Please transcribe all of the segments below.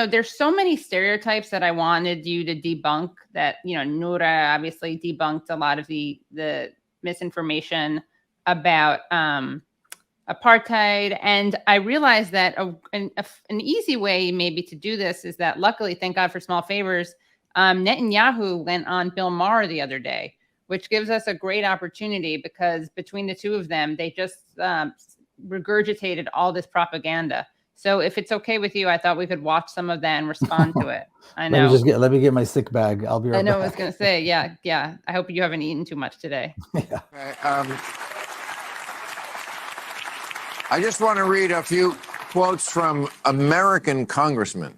there's so many stereotypes that I wanted you to debunk that, Noura obviously debunked a lot of the misinformation about apartheid. And I realized that an easy way maybe to do this is that, luckily, thank God for small favors, Netanyahu went on Bill Maher the other day, which gives us a great opportunity because between the two of them, they just regurgitated all this propaganda. So if it's okay with you, I thought we could watch some of that and respond to it. I know. Let me get my sick bag. I'll be right back. I know. I was going to say, yeah. I hope you haven't eaten too much today. Yeah. I just want to read a few quotes from American congressmen,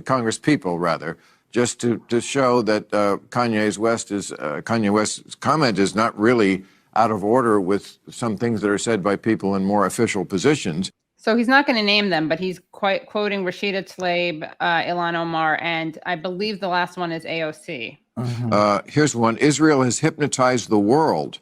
Congress people rather, just to show that Kanye West's comment is not really out of order with some things that are said by people in more official positions. So he's not going to name them, but he's quoting Rashida Tlaib, Ilhan Omar, and I believe the last one is AOC. Mm-hmm. Here's one. Israel has hypnotized the world.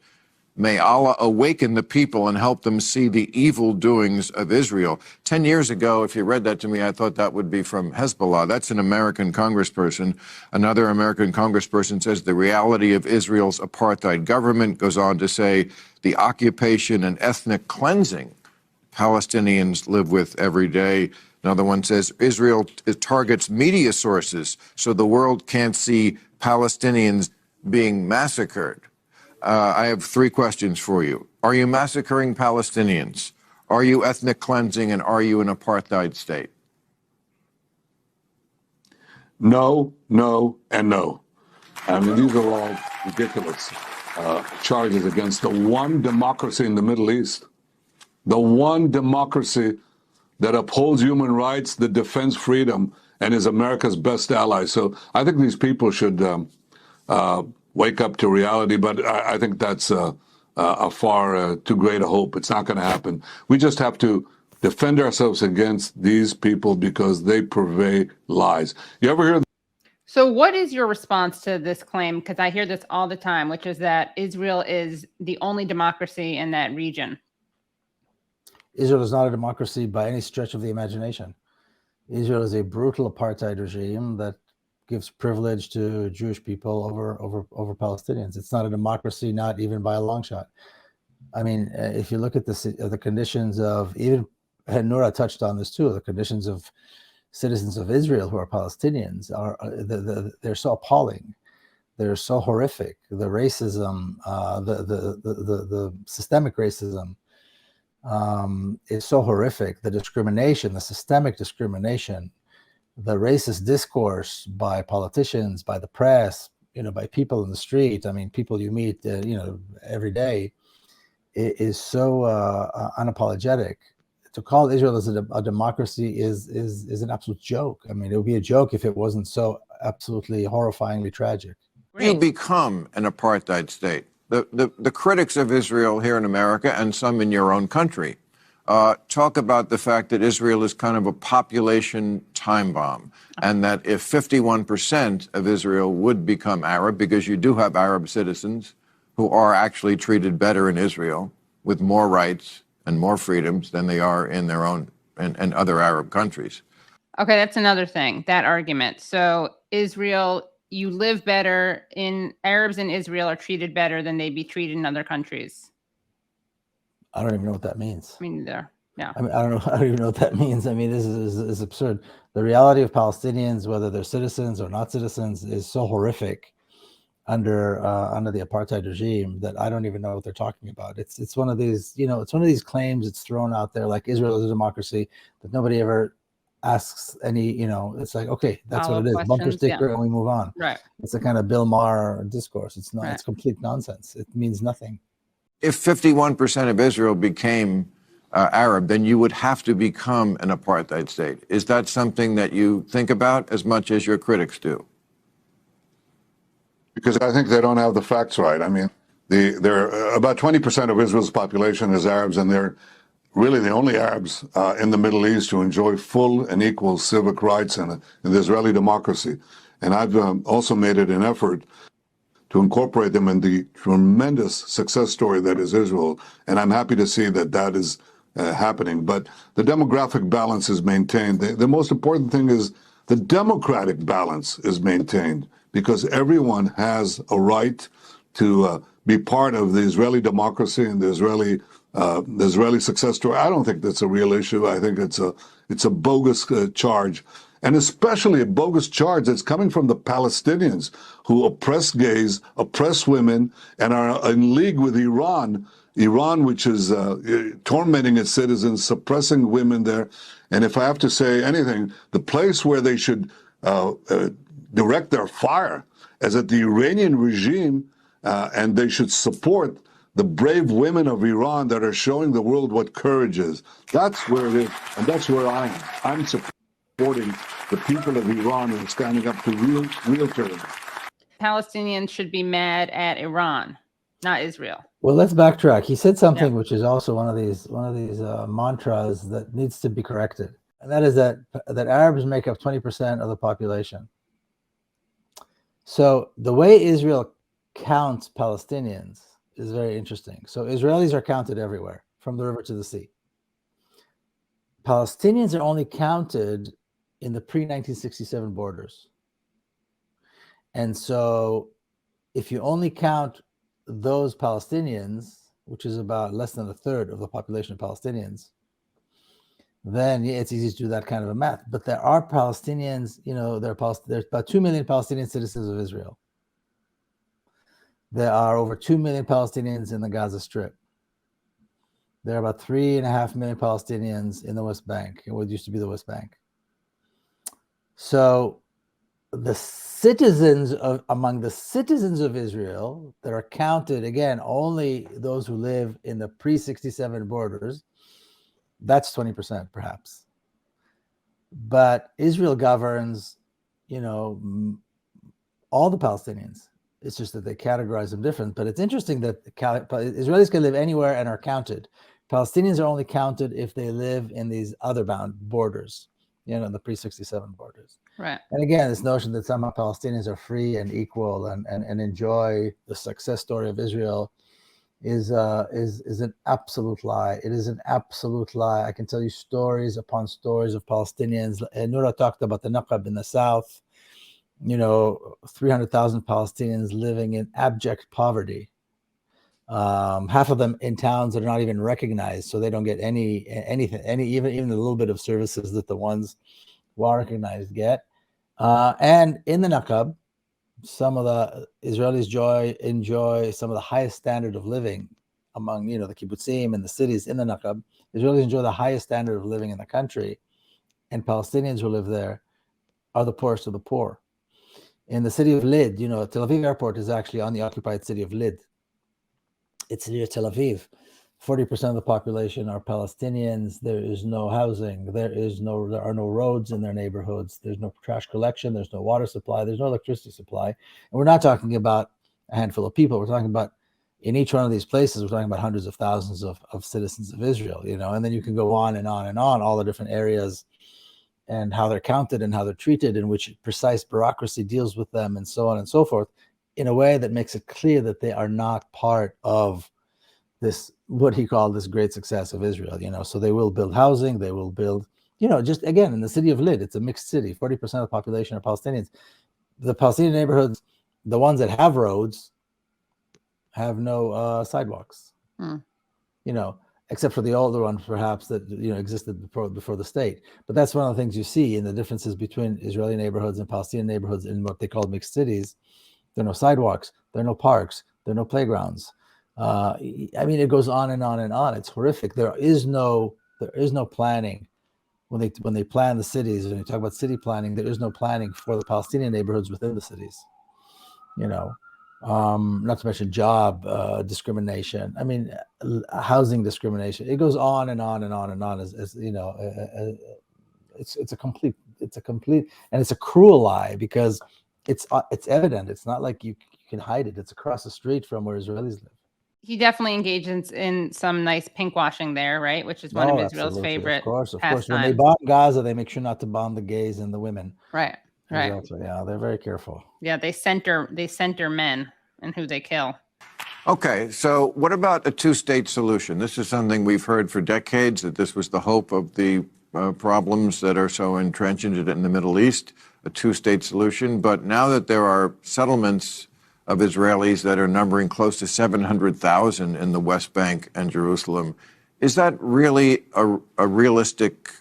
May Allah awaken the people and help them see the evil doings of Israel. 10 years ago, if you read that to me, I thought that would be from Hezbollah. That's an American congressperson. Another American congressperson says the reality of Israel's apartheid government, goes on to say the occupation and ethnic cleansing Palestinians live with every day. Another one says Israel targets media sources so the world can't see Palestinians being massacred. I have three questions for you. Are you massacring Palestinians? Are you ethnic cleansing? And are you an apartheid state? No, no, and no. I mean, these are all ridiculous charges against the one democracy in the Middle East. The one democracy that upholds human rights, that defends freedom, and is America's best ally. So I think these people should wake up to reality, but I think that's a far too great a hope. It's not going to happen. We just have to defend ourselves against these people because they purvey lies. You ever hear? So what is your response to this claim? Because I hear this all the time, which is that Israel is the only democracy in that region. Israel is not a democracy by any stretch of the imagination. Israel is a brutal apartheid regime that gives privilege to Jewish people over Palestinians. It's not a democracy, not even by a long shot. I mean, if you look at the conditions of, even Noura touched on this too, the conditions of citizens of Israel who are Palestinians they're so appalling. They're so horrific. The racism, the systemic racism is so horrific. The discrimination, the systemic discrimination, the racist discourse by politicians, by the press, by people in the street. I mean, people you meet, every day, is so unapologetic. To call Israel as a democracy is an absolute joke. I mean, it would be a joke if it wasn't so absolutely horrifyingly tragic. You become an apartheid state. The critics of Israel here in America and some in your own country talk about the fact that Israel is kind of a population time bomb, and that if 51% of Israel would become Arab, because you do have Arab citizens who are actually treated better in Israel with more rights and more freedoms than they are in their own and other Arab countries. Okay, that's another thing, that argument. So Israel, you live better Arabs in Israel are treated better than they'd be treated in other countries. I don't even know what that means. I mean, yeah. I mean, I don't even know what that means. I mean, this is absurd. The reality of Palestinians, whether they're citizens or not citizens, is so horrific under the apartheid regime that I don't even know what they're talking about. It's one of these, it's one of these claims that's thrown out there, like Israel is a democracy, that nobody ever asks any, it's like, okay, that's what it is. Bumper sticker, and we move on. Right. It's a kind of Bill Maher discourse. It's not. Right. It's complete nonsense. It means nothing. If 51% of Israel became Arab, then you would have to become an apartheid state. Is that something that you think about as much as your critics do? Because I think they don't have the facts right. I mean, they're about 20% of Israel's population is Arabs, and they're really the only Arabs in the Middle East who enjoy full and equal civic rights in the Israeli democracy. And I've also made it an effort to incorporate them in the tremendous success story that is Israel. And I'm happy to see that is happening. But the demographic balance is maintained. The most important thing is the democratic balance is maintained, because everyone has a right to be part of the Israeli democracy and the Israeli success story. I don't think that's a real issue. I think it's a bogus charge, and especially a bogus charge that's coming from the Palestinians, who oppress gays, oppress women, and are in league with Iran, which is tormenting its citizens, suppressing women there. And if I have to say anything, the place where they should direct their fire is at the Iranian regime, and they should support the brave women of Iran that are showing the world what courage is. That's where it is, and that's where I am. I'm supporting the people of Iran who are standing up to real courage. Palestinians should be mad at Iran, not Israel. Well, let's backtrack. He said something which is also one of these mantras that needs to be corrected, and that is that Arabs make up 20% of the population. So the way Israel counts Palestinians is very interesting. So Israelis are counted everywhere, from the river to the sea. Palestinians are only counted in the pre-1967 borders. And so if you only count those Palestinians, which is about less than a third of the population of Palestinians, then it's easy to do that kind of a math. But there are Palestinians, there's about 2 million Palestinian citizens of Israel. There are over 2 million Palestinians in the Gaza Strip. There are about 3.5 million Palestinians in the West Bank, in what used to be the West Bank. So among the citizens of Israel that are counted, again, only those who live in the pre-67 borders, that's 20% perhaps. But Israel governs, all the Palestinians. It's just that they categorize them different. But it's interesting that Israelis can live anywhere and are counted. Palestinians are only counted if they live in these other bound borders, the pre-67 borders. Right. And again, this notion that somehow Palestinians are free and equal and enjoy the success story of Israel is an absolute lie. It is an absolute lie. I can tell you stories upon stories of Palestinians. Nura talked about the Naqab in the south. 300,000 Palestinians living in abject poverty. Half of them in towns that are not even recognized, so they don't get anything, even a little bit of services that the ones who are recognized get. And in the Naqab, some of the Israelis enjoy some of the highest standard of living among the kibbutzim and the cities in the Naqab. Israelis enjoy the highest standard of living in the country, and Palestinians who live there are the poorest of the poor. In the city of Lid, Tel Aviv airport is actually on the occupied city of Lid. It's near Tel Aviv. 40% of the population are Palestinians. There is no housing. There are no roads in their neighborhoods. There's no trash collection. There's no water supply. There's no electricity supply. And we're not talking about a handful of people. We're talking about, in each one of these places, we're talking about hundreds of thousands of citizens of Israel, and then you can go on and on and on, all the different areas and how they're counted and how they're treated, and which precise bureaucracy deals with them, and so on and so forth, in a way that makes it clear that they are not part of this, what he called this great success of Israel. So they will build housing, they will build, just again, in the city of Lid, it's a mixed city. 40% of the population are Palestinians. The Palestinian neighborhoods, the ones that have roads, have no sidewalks. Except for the older ones, perhaps, that existed before the state. But that's one of the things you see in the differences between Israeli neighborhoods and Palestinian neighborhoods in what they call mixed cities. There are no sidewalks, there are no parks, there are no playgrounds. It goes on and on and on. It's horrific. There is no planning when they plan the cities. When you talk about city planning, there is no planning for the Palestinian neighborhoods within the cities. Not to mention job discrimination. Housing discrimination. It goes on and on and on and on. It's a complete, and it's a cruel lie, because it's evident. It's not like you can hide it. It's across the street from where Israelis live. He definitely engages in some nice pink washing there, right? Which is one of Israel's favorite. Of course. pastimes. When they bomb Gaza, they make sure not to bomb the gays and the women. Right. Exactly. Yeah, they're very careful. Yeah, they center men and who they kill. Okay, so what about a two-state solution? This is something we've heard for decades, that this was the hope of the problems that are so entrenched in the Middle East, a two-state solution. But now that there are settlements of Israelis that are numbering close to 700,000 in the West Bank and Jerusalem, is that really a realistic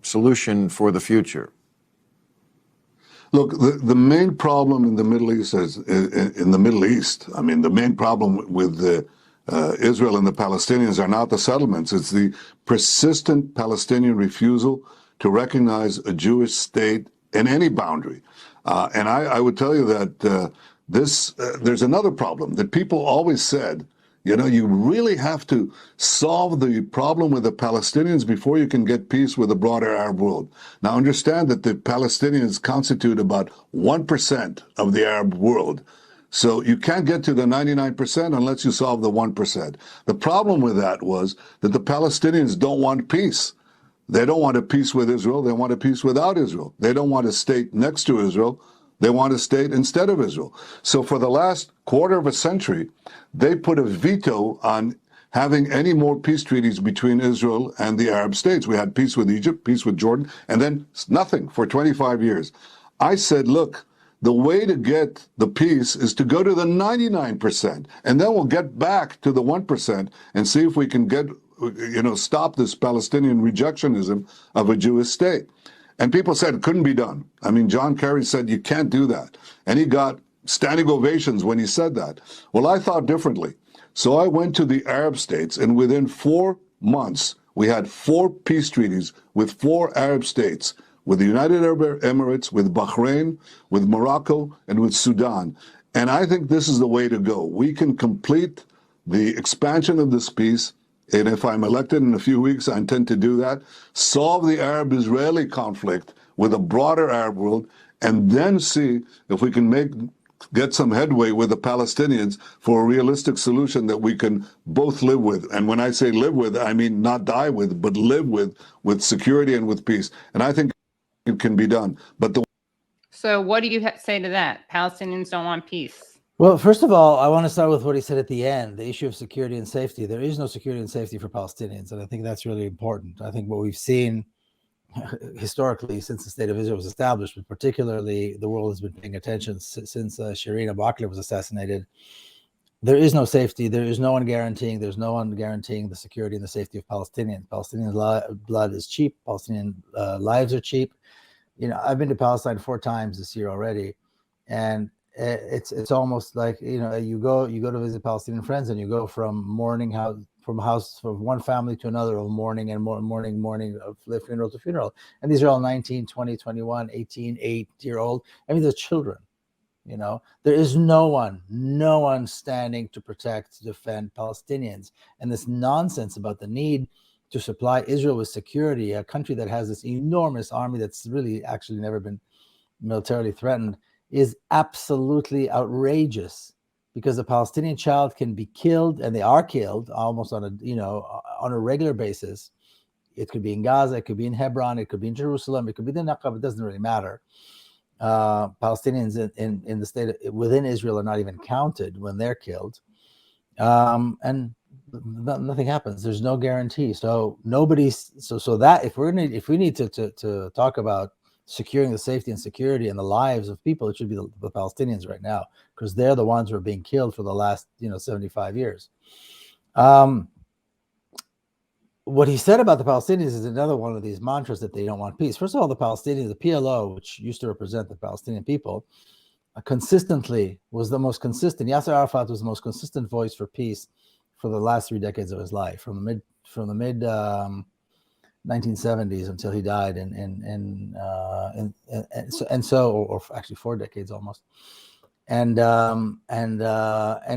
solution for the future? Look, the main problem in the Middle East is in the Middle East. I mean, the main problem with Israel and the Palestinians are not the settlements. It's the persistent Palestinian refusal to recognize a Jewish state in any boundary. And I would tell you that there's another problem that people always said, you know, you really have to solve the problem with the Palestinians before you can get peace with the broader Arab world. Now, understand that the Palestinians constitute about 1% of the Arab world. So you can't get to the 99% unless you solve the 1%. The problem with that was that the Palestinians don't want peace. They don't want a peace with Israel. They want a peace without Israel. They don't want a state next to Israel. They want a state instead of Israel. So for the last quarter of a century, they put a veto on having any more peace treaties between Israel and the Arab states. We had peace with Egypt, peace with Jordan, and then nothing for 25 years. I said, look, the way to get the peace is to go to the 99%, and then we'll get back to the 1% and see if we can get, stop this Palestinian rejectionism of a Jewish state. And people said it couldn't be done. I mean, John Kerry said you can't do that. And he got standing ovations when he said that. Well, I thought differently. So I went to the Arab states, and within 4 months, we had 4 peace treaties with 4 Arab states, with the United Arab Emirates, with Bahrain, with Morocco, and with Sudan. And I think this is the way to go. We can complete the expansion of this peace. And if I'm elected in a few weeks, I intend to do that, solve the Arab-Israeli conflict with a broader Arab world, and then see if we can get some headway with the Palestinians for a realistic solution that we can both live with. And when I say live with, I mean not die with, but live with security and with peace. And I think it can be done. So what do you say to that? Palestinians don't want peace. Well, first of all, I want to start with what he said at the end, the issue of security and safety. There is no security and safety for Palestinians, and I think that's really important. I think what we've seen historically since the State of Israel was established, but particularly the world has been paying attention since Shireen Abu Akleh was assassinated. There is no safety. There's no one guaranteeing the security and the safety of Palestinians. Palestinian blood is cheap. Palestinian lives are cheap. You know, I've been to Palestine 4 times this year already, and it's almost like, you know, you go to visit Palestinian friends, and you go from one family to another, of mourning and mourning of funeral to funeral, and these are all 19, 20, 21, 18, 8-year-old. I mean, they're children. You know, there is no one standing to protect, to defend Palestinians, and this nonsense about the need to supply Israel with security, a country that has this enormous army that's really actually never been militarily threatened, is absolutely outrageous, because the Palestinian child can be killed, and they are killed almost on a regular basis. It could be in Gaza, it could be in Hebron, it could be in Jerusalem, it could be in the Naqab. It doesn't really matter. Palestinians in the state within Israel are not even counted when they're killed, and nothing happens. There's no guarantee. So that if we need to talk about securing the safety and security and the lives of people, it should be the Palestinians right now, because they're the ones who are being killed for the last 75 years. What he said about the Palestinians is another one of these mantras that they don't want peace. First of all, the Palestinians, the PLO, which used to represent the Palestinian people, consistently was the most consistent. Yasser Arafat was the most consistent voice for peace for the last 3 decades of his life, from the mid 1970s until he died, or actually 4 decades almost. And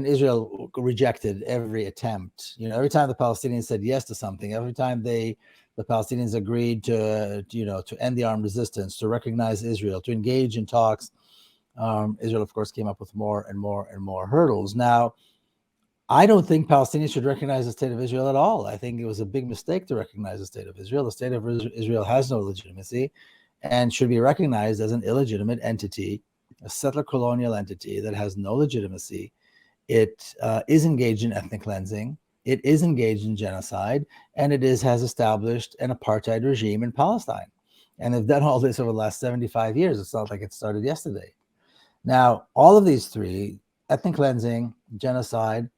Israel rejected every attempt. Every time the Palestinians said yes to something, every time the Palestinians agreed to end the armed resistance, to recognize Israel, to engage in talks, Israel, of course, came up with more and more hurdles. Now, I don't think Palestinians should recognize the state of Israel at all. I think it was a big mistake to recognize the state of Israel. The state of Israel has no legitimacy and should be recognized as an illegitimate entity, a settler colonial entity that has no legitimacy It is engaged in ethnic cleansing. It is engaged in genocide, and it has established an apartheid regime in Palestine. And they've done all this over the last 75 years. It's not like it started yesterday. Now, all of these three, ethnic cleansing, genocide,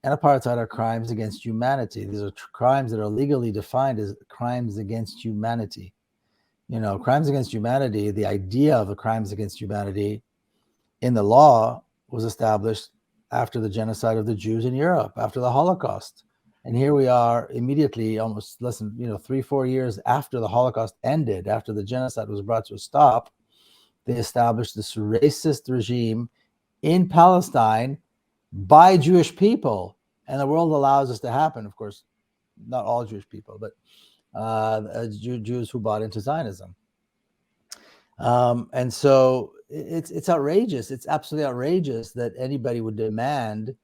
and apartheid, are crimes against humanity. These are crimes that are legally defined as crimes against humanity. Crimes against humanity, the idea of the crimes against humanity in the law was established after the genocide of the Jews in Europe, after the Holocaust. And here we are immediately, almost less than 3-4 years after the Holocaust ended, after the genocide was brought to a stop, they established this racist regime in Palestine by Jewish people. And the world allows this to happen. Of course, not all Jewish people, but Jews who bought into Zionism. And so it's outrageous. It's absolutely outrageous that anybody would demand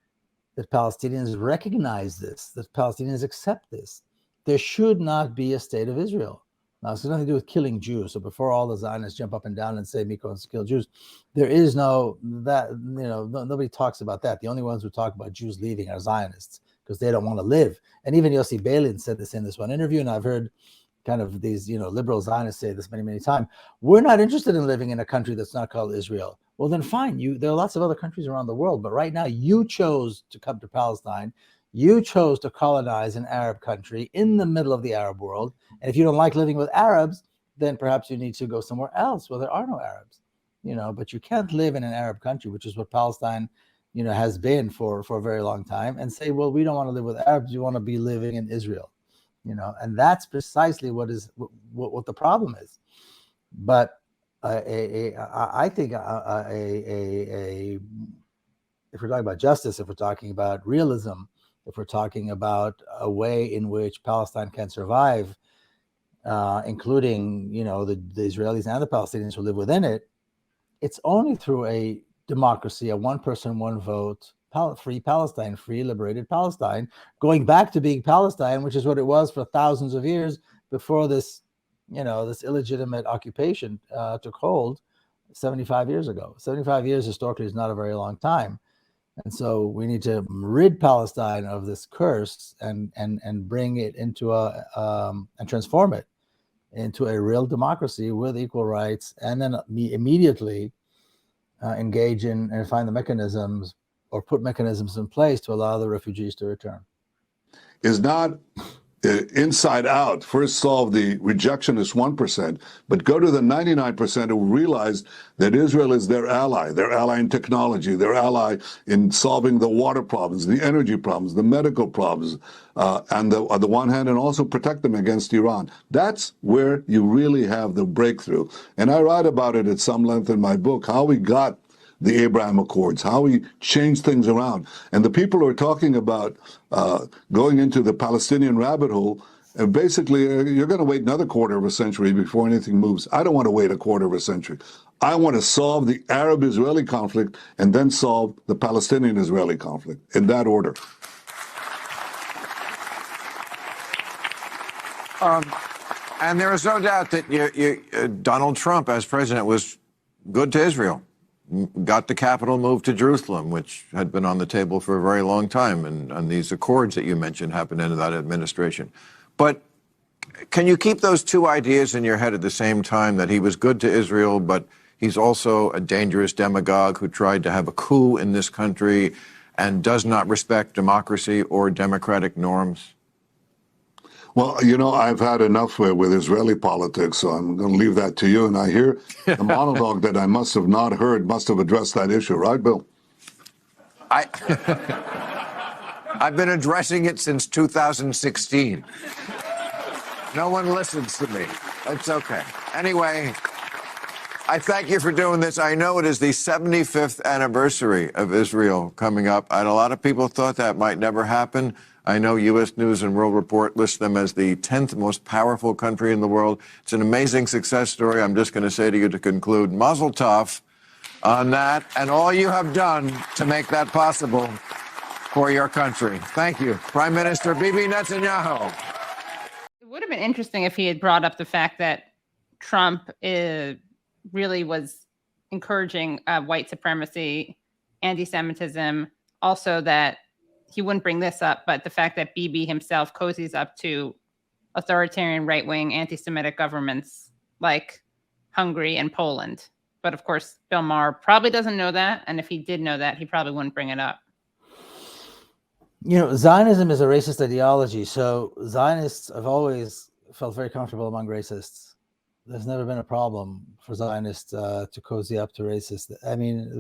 that Palestinians recognize this, that Palestinians accept this. There should not be a state of Israel. Now, it's nothing to do with killing Jews. So before all the Zionists jump up and down and say Miko wants to kill Jews, there is nobody talks about that. The only ones who talk about Jews leaving are Zionists because they don't want to live. And even Yossi Beilin said this in this one interview, and I've heard kind of these, liberal Zionists say this many, many times. We're not interested in living in a country that's not called Israel. Well, then fine. There are lots of other countries around the world, but right now you chose to come to Palestine. You chose to colonize an Arab country in the middle of the Arab world. And if you don't like living with Arabs, then perhaps you need to go somewhere else where there are no Arabs. But you can't live in an Arab country, which is what Palestine, has been for a very long time, and say, well, we don't want to live with Arabs. We want to be living in Israel. And that's precisely what the problem is. But I think if we're talking about justice, if we're talking about realism, if we're talking about a way in which Palestine can survive, including the Israelis and the Palestinians who live within it, it's only through a democracy, a one person, one vote, free Palestine, free liberated Palestine, going back to being Palestine, which is what it was for thousands of years before this, this illegitimate occupation took hold 75 years ago. 75 years historically is not a very long time. And so we need to rid Palestine of this curse and bring it into and transform it into a real democracy with equal rights, and then immediately engage in and find the mechanisms or put mechanisms in place to allow the refugees to return. Is not inside out. First solve the rejectionist 1%, but go to the 99% who realize that Israel is their ally in technology, their ally in solving the water problems, the energy problems, the medical problems, on the one hand, and also protect them against Iran. That's where you really have the breakthrough. And I write about it at some length in my book, how we got the Abraham Accords, how we changed things around. And the people who are talking about going into the Palestinian rabbit hole, basically, you're going to wait another quarter of a century before anything moves. I don't want to wait a quarter of a century. I want to solve the Arab-Israeli conflict and then solve the Palestinian-Israeli conflict in that order. And there is no doubt that Donald Trump, as president, was good to Israel. Got the capital moved to Jerusalem, which had been on the table for a very long time. And these accords that you mentioned happened into that administration. But can you keep those two ideas in your head at the same time, that he was good to Israel, but he's also a dangerous demagogue who tried to have a coup in this country and does not respect democracy or democratic norms? Well, I've had enough with Israeli politics, so I'm going to leave that to you. And I hear the monologue that I must have not heard must have addressed that issue, right, Bill? I've been addressing it since 2016. No one listens to me. It's okay. Anyway, I thank you for doing this. I know it is the 75th anniversary of Israel coming up, and a lot of people thought that might never happen. I know U.S. News and World Report lists them as the 10th most powerful country in the world. It's an amazing success story. I'm just going to say to you to conclude, Mazel Tov on that and all you have done to make that possible for your country. Thank you, Prime Minister Bibi Netanyahu. It would have been interesting if he had brought up the fact that Trump really was encouraging white supremacy, anti-Semitism, also that he wouldn't bring this up, but the fact that Bibi himself cozies up to authoritarian right-wing anti-Semitic governments like Hungary and Poland. But of course, Bill Maher probably doesn't know that. And if he did know that, he probably wouldn't bring it up. You know, Zionism is a racist ideology. So Zionists have always felt very comfortable among racists. There's never been a problem for Zionists to cozy up to racists. I mean,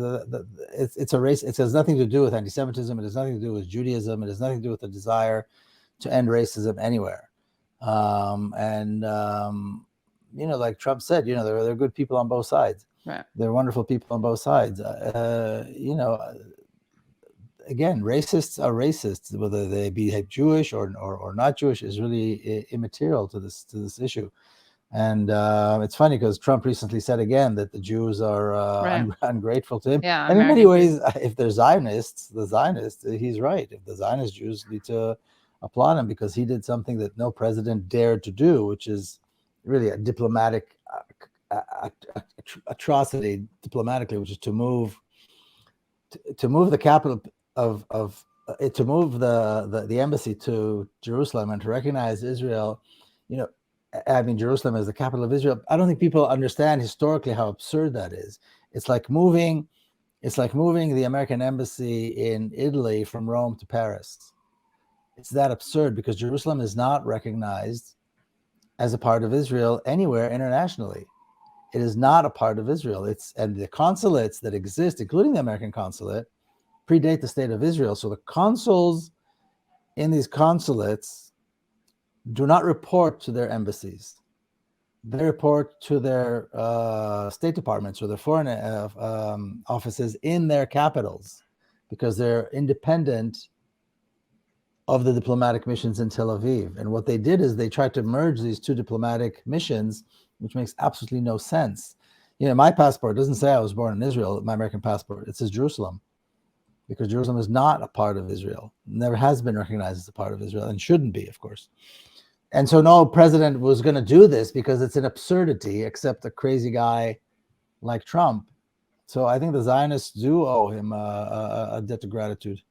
it's a race. It has nothing to do with anti-Semitism. It has nothing to do with Judaism. It has nothing to do with the desire to end racism anywhere. You know, like Trump said, you know, they're good people on both sides. Right. They're wonderful people on both sides. You know, again, racists are racists, whether they be Jewish or not Jewish is really immaterial to this issue. And it's funny because Trump recently said again that the Jews are ungrateful to him. Yeah, and in many ways, if they're Zionists, he's right. If the Zionist Jews need to applaud him because he did something that no president dared to do, which is really a diplomatic atrocity diplomatically, which is to move the capital to move the embassy to Jerusalem and to recognize Israel. You know, I mean, Jerusalem as the capital of Israel. I don't think people understand historically how absurd that is. It's like moving the American embassy in Italy from Rome to Paris. It's that absurd because Jerusalem is not recognized as a part of Israel anywhere internationally. It is not a part of Israel. And the consulates that exist, including the American consulate, predate the state of Israel. So the consuls in these consulates do not report to their embassies. They report to their state departments or their foreign offices in their capitals because they're independent of the diplomatic missions in Tel Aviv. And what they did is they tried to merge these two diplomatic missions, which makes absolutely no sense. You know, my passport doesn't say I was born in Israel, my American passport. It says Jerusalem, because Jerusalem is not a part of Israel. Never has been recognized as a part of Israel and shouldn't be, of course. And so no president was going to do this because it's an absurdity, except a crazy guy like Trump. So I think the Zionists do owe him a debt of gratitude.